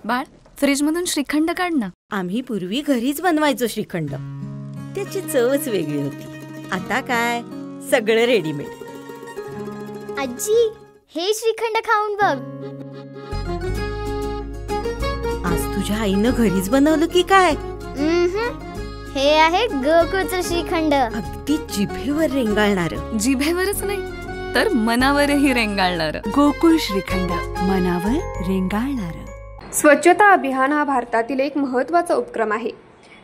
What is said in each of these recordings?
बाळ, फ्रीजमधून श्रीखंड काढ ना. आम्ही पूर्वी घरीच बनवायचो श्रीखंड. त्याची चवच वेगळी होती. आता काय सगळं रेडीमेड. आजी, हे श्रीखंड खाऊन बघ. आज तुझ्या आईनं घरीच बनवलं की काय? हे आहे गोकुळचं श्रीखंड. अगदी जिभेवर रेंगाळणार. जिभेवरच नाही तर मनावरही रेंगाळणार. गोकुळ श्रीखंड, मनावर रेंगाळणार. स्वच्छता अभियान हा भारतातील एक महत्त्वाचा उपक्रम आहे,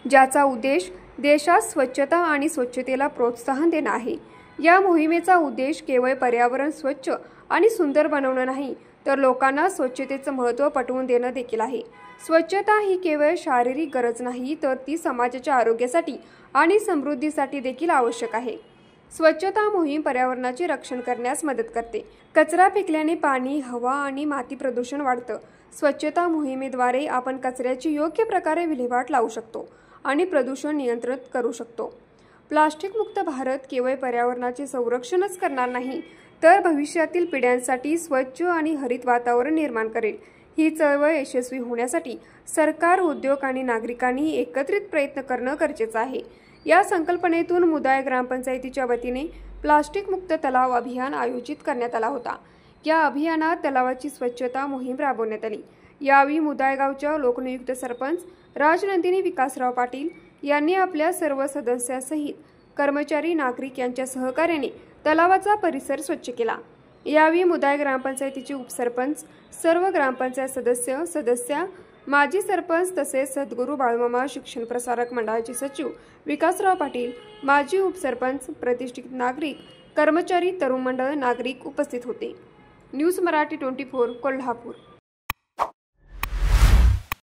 ज्याचा उद्देश देशात स्वच्छता आणि स्वच्छतेला प्रोत्साहन देणं आहे. या मोहिमेचा उद्देश केवळ पर्यावरण स्वच्छ आणि सुंदर बनवणं नाही, तर लोकांना स्वच्छतेचं महत्त्व पटवून देणं देखील आहे. स्वच्छता ही केवळ शारीरिक गरज नाही, तर ती समाजाच्या आरोग्यासाठी आणि समृद्धीसाठी देखील आवश्यक आहे. स्वच्छता मोहीम पर्यावरणाचे रक्षण करण्यास मदत करते. कचरा फेकल्याने पाणी, हवा आणि माती प्रदूषण वाढतं. स्वच्छता मोहिमेद्वारे आपण कचऱ्याची योग्य प्रकारे विल्हेवाट लावू शकतो आणि प्रदूषण नियंत्रित करू शकतो. प्लास्टिक मुक्त भारत केवळ पर्यावरणाचे संरक्षणच करणार नाही, तर भविष्यातील पिढ्यांसाठी स्वच्छ आणि हरित वातावरण निर्माण करेल. ही चळवळ यशस्वी होण्यासाठी सरकार, उद्योग आणि नागरिकांनी एकत्रित प्रयत्न करणं गरजेचं आहे. या संकल्पनेतून मुदाय ग्रामपंचायतीच्या वतीने प्लास्टिक मुक्त तलाव अभियान आयोजित करण्यात आला होता. या अभियानात तलावाची स्वच्छता मोहीम राबवण्यात आली. यावेळी मुदाय गावच्या लोकनियुक्त सरपंच राजनंदिनी विकासराव पाटील यांनी आपल्या सर्व सदस्यांसहित कर्मचारी, नागरिक यांच्या सहकार्याने तलावाचा परिसर स्वच्छ केला. यावेळी मुदाय ग्रामपंचायतीचे उपसरपंच, सर्व ग्रामपंचायत सदस्या, माजी सरपंच तसेच सद्गुरू बाळूमामा शिक्षण प्रसारक मंडळाचे सचिव विकासराव पाटील, माजी उपसरपंच, प्रतिष्ठित नागरिक, कर्मचारी, तरुण मंडळ, नागरिक उपस्थित होते. न्यूज मराठी 24 कोल्हापूर.